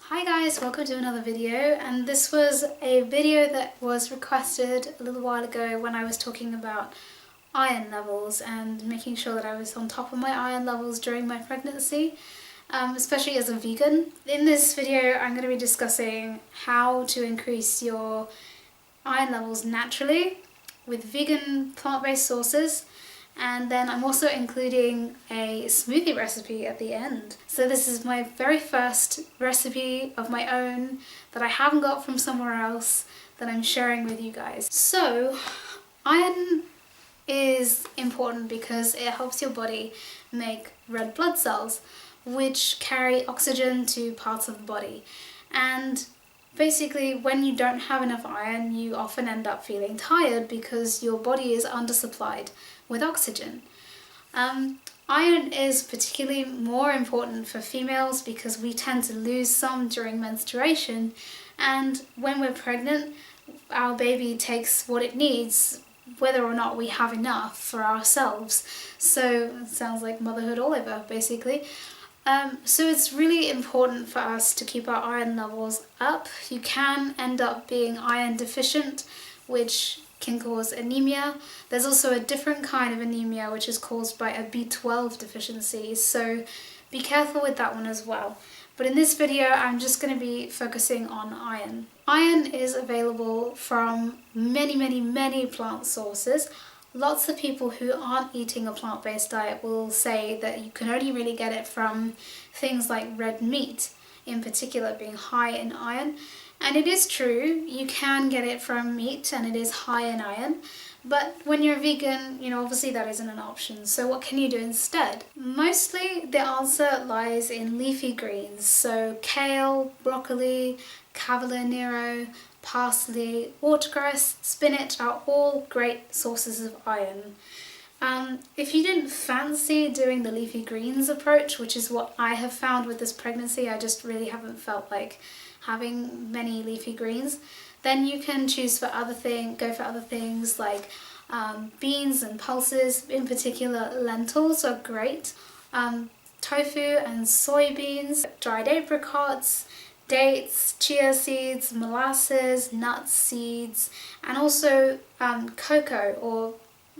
Hi guys, welcome to another video, and this was a video that was requested a little while ago when I was talking about iron levels and making sure that I was on top of my iron levels during my pregnancy, especially as a vegan. In this video I'm going to be discussing how to increase your iron levels naturally with vegan plant-based sources. And then I'm also including a smoothie recipe at the end. So this is my very first recipe of my own that I haven't got from somewhere else that I'm sharing with you guys. So iron is important because it helps your body make red blood cells, which carry oxygen to parts of the body. And basically, when you don't have enough iron, you often end up feeling tired because your body is undersupplied with oxygen. Iron is particularly more important for females because we tend to lose some during menstruation, and when we're pregnant, our baby takes what it needs, whether or not we have enough for ourselves. So it sounds like motherhood all over, basically. So it's really important for us to keep our iron levels up. You can end up being iron deficient, which can cause anemia. There's also a different kind of anemia which is caused by a B12 deficiency, so be careful with that one as well. But in this video I'm just going to be focusing on iron. Iron is available from many plant sources. Lots of people who aren't eating a plant-based diet will say that you can only really get it from things like red meat, in particular being high in iron. And it is true, you can get it from meat and it is high in iron, but when you're vegan, obviously that isn't an option. So what can you do instead? Mostly the answer lies in leafy greens, so kale, broccoli, cavolo nero, parsley, watercress, spinach are all great sources of iron. If you didn't fancy doing the leafy greens approach, which is what I have found with this pregnancy, I just really haven't felt like having many leafy greens, then you can choose for go for other things like beans and pulses. In particular, lentils are great. Tofu and soybeans, dried apricots, dates, chia seeds, molasses, nuts, seeds, and also cocoa, or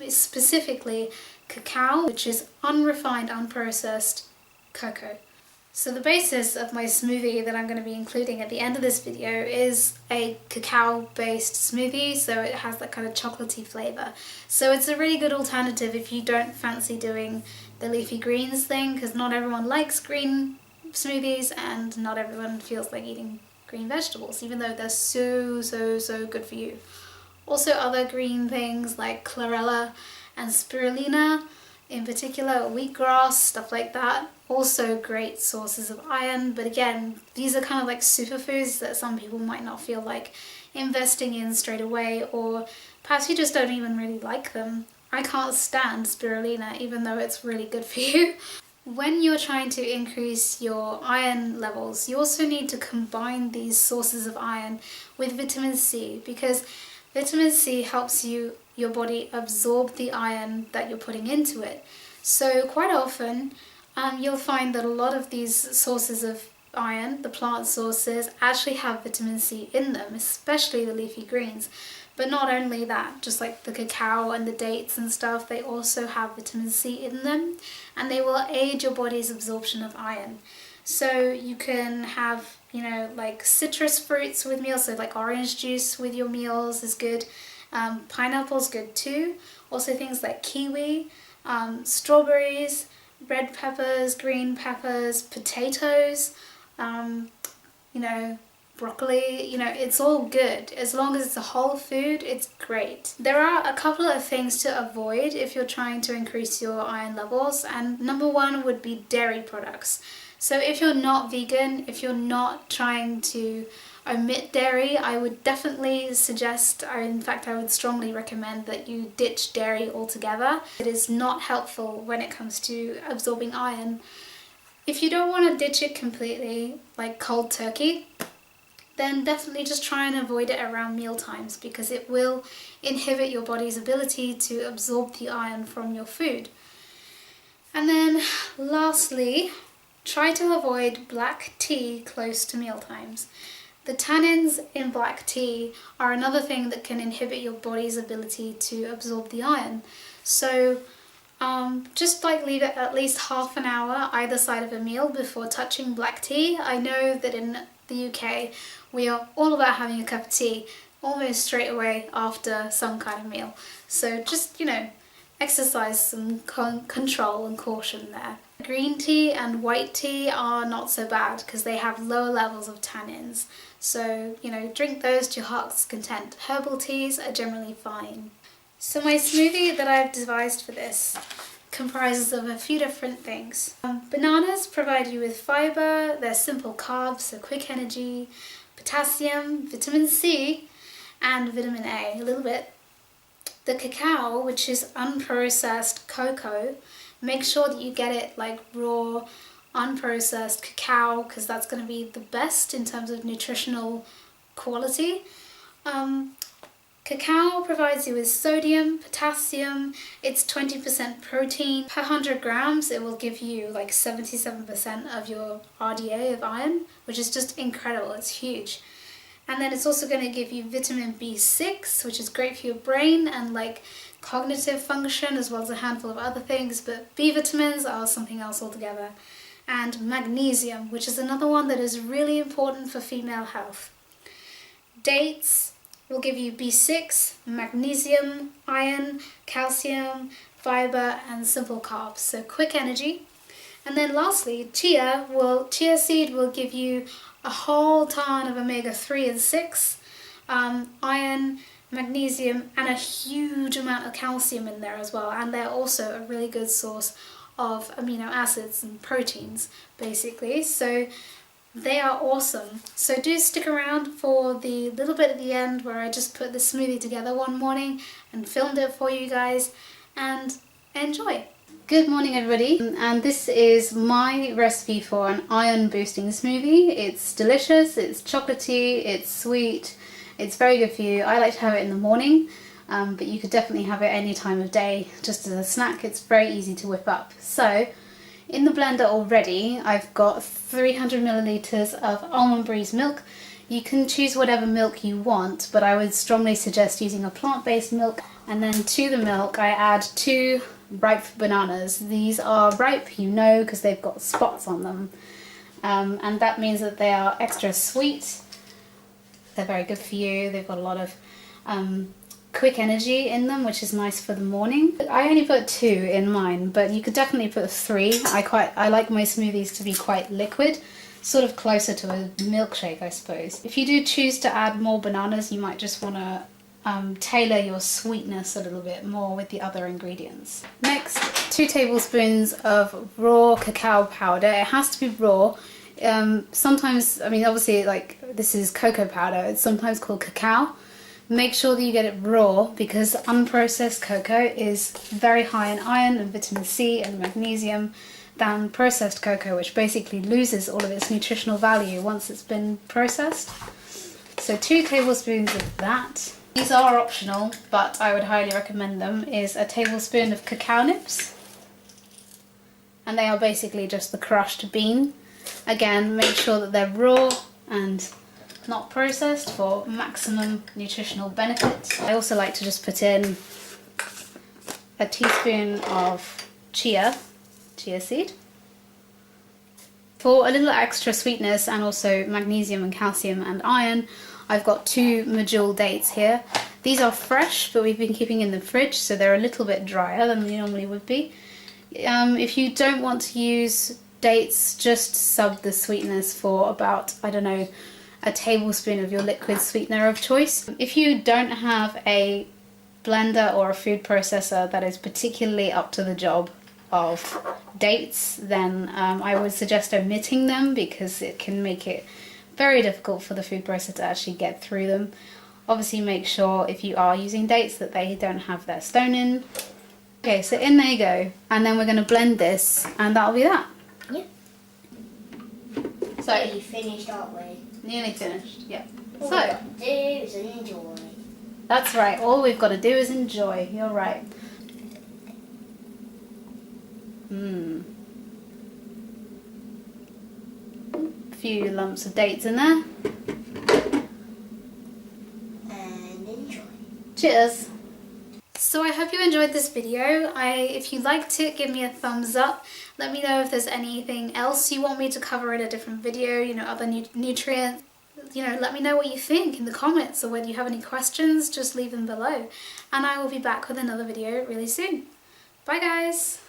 specifically cacao, which is unrefined, unprocessed cocoa. So the basis of my smoothie that I'm going to be including at the end of this video is a cacao-based smoothie, so it has that kind of chocolatey flavour. So it's a really good alternative if you don't fancy doing the leafy greens thing, because not everyone likes green smoothies and not everyone feels like eating green vegetables, even though they're so good for you. Also other green things like chlorella and spirulina, in particular wheatgrass, stuff like that, also great sources of iron. But again, these are kind of like superfoods that some people might not feel like investing in straight away, or perhaps you just don't even really like them. I can't stand spirulina even though it's really good for you. When you're trying to increase your iron levels, you also need to combine these sources of iron with vitamin C, because vitamin C helps your body absorb the iron that you're putting into it. So quite often you'll find that a lot of these sources of iron, the plant sources, actually have vitamin C in them, especially the leafy greens. But not only that, just like the cacao and the dates and stuff, they also have vitamin C in them, and they will aid your body's absorption of iron. So you can have, like citrus fruits with meals, so like orange juice with your meals is good. Pineapple's good too. Also things like kiwi, strawberries, red peppers, green peppers, potatoes, broccoli, it's all good. As long as it's a whole food, it's great. There are a couple of things to avoid if you're trying to increase your iron levels, and number one would be dairy products. So if you're not vegan, if you're not trying to omit dairy, I would definitely suggest, in fact I would strongly recommend that you ditch dairy altogether. It is not helpful when it comes to absorbing iron. If you don't want to ditch it completely, like cold turkey, then definitely just try and avoid it around meal times, because it will inhibit your body's ability to absorb the iron from your food. And then lastly, Try to avoid black tea close to mealtimes. The tannins in black tea are another thing that can inhibit your body's ability to absorb the iron. So just like leave it at least half an hour either side of a meal before touching black tea. I know that in the UK we are all about having a cup of tea almost straight away after some kind of meal. So just, you know, exercise some control and caution there. Green tea and white tea are not so bad because they have lower levels of tannins. So, you know, drink those to your heart's content. Herbal teas are generally fine. So my smoothie that I've devised for this comprises of a few different things. Bananas provide you with fibre, they're simple carbs, so quick energy, potassium, vitamin C, and vitamin A, a little bit. The cacao, which is unprocessed cocoa, make sure that you get it like raw, unprocessed cacao, because that's going to be the best in terms of nutritional quality. Cacao provides you with sodium, potassium, it's 20% protein. Per 100 grams it will give you like 77% of your RDA of iron, which is just incredible, it's huge. And then it's also going to give you vitamin B6, which is great for your brain and like cognitive function, as well as a handful of other things, but B vitamins are something else altogether. And magnesium, which is another one that is really important for female health. Dates will give you B6, magnesium, iron, calcium, fibre and simple carbs, so quick energy. And then lastly, chia seed will give you a whole ton of omega-3 and 6, iron, magnesium and a huge amount of calcium in there as well, and they're also a really good source of amino acids and proteins basically, so they are awesome. So do stick around for the little bit at the end where I just put the smoothie together one morning and filmed it for you guys, and enjoy. Good morning everybody, and this is my recipe for an iron boosting smoothie. It's delicious, it's chocolatey, it's sweet, it's very good for you. I like to have it in the morning, but you could definitely have it any time of day just as a snack. It's very easy to whip up. So in the blender already I've got 300 milliliters of almond breeze milk. You can choose whatever milk you want, but I would strongly suggest using a plant-based milk. And then to the milk I add 2 ripe bananas. These are ripe, you know, because they've got spots on them, and that means that they are extra sweet. They're very good for you. They've got a lot of quick energy in them, which is nice for the morning. I only put 2 in mine, but you could definitely put 3. I like my smoothies to be quite liquid, sort of closer to a milkshake, I suppose. If you do choose to add more bananas, you might just want to tailor your sweetness a little bit more with the other ingredients. Next, 2 tablespoons of raw cacao powder. It has to be raw. Sometimes, I mean obviously like this is cocoa powder, it's sometimes called cacao. Make sure that you get it raw because unprocessed cocoa is very high in iron and vitamin C and magnesium than processed cocoa, which basically loses all of its nutritional value once it's been processed. So 2 tablespoons of that. These are optional, but I would highly recommend them, is a tablespoon of cacao nibs. And they are basically just the crushed bean. Again, make sure that they're raw and not processed for maximum nutritional benefit. I also like to just put in a teaspoon of chia seed. For a little extra sweetness and also magnesium and calcium and iron, I've got 2 medjool dates here. These are fresh, but we've been keeping in the fridge, so they're a little bit drier than they normally would be. If you don't want to use dates, just sub the sweetness for about, I don't know, a tablespoon of your liquid sweetener of choice. If you don't have a blender or a food processor that is particularly up to the job of dates, then I would suggest omitting them because it can make it very difficult for the food processor to actually get through them. Obviously make sure if you are using dates that they don't have their stone in. Okay, so in there you go, and then we're going to blend this and that'll be that. Yeah. So nearly finished, aren't we? Nearly finished, yeah. All So we've got to do is enjoy. That's right, all we've got to do is enjoy, you're right. few lumps of dates in there. And enjoy. Cheers! So I hope you enjoyed this video. If you liked it, give me a thumbs up. Let me know if there's anything else you want me to cover in a different video, you know, other nutrients. You know, let me know what you think in the comments, or whether you have any questions, just leave them below. And I will be back with another video really soon. Bye guys!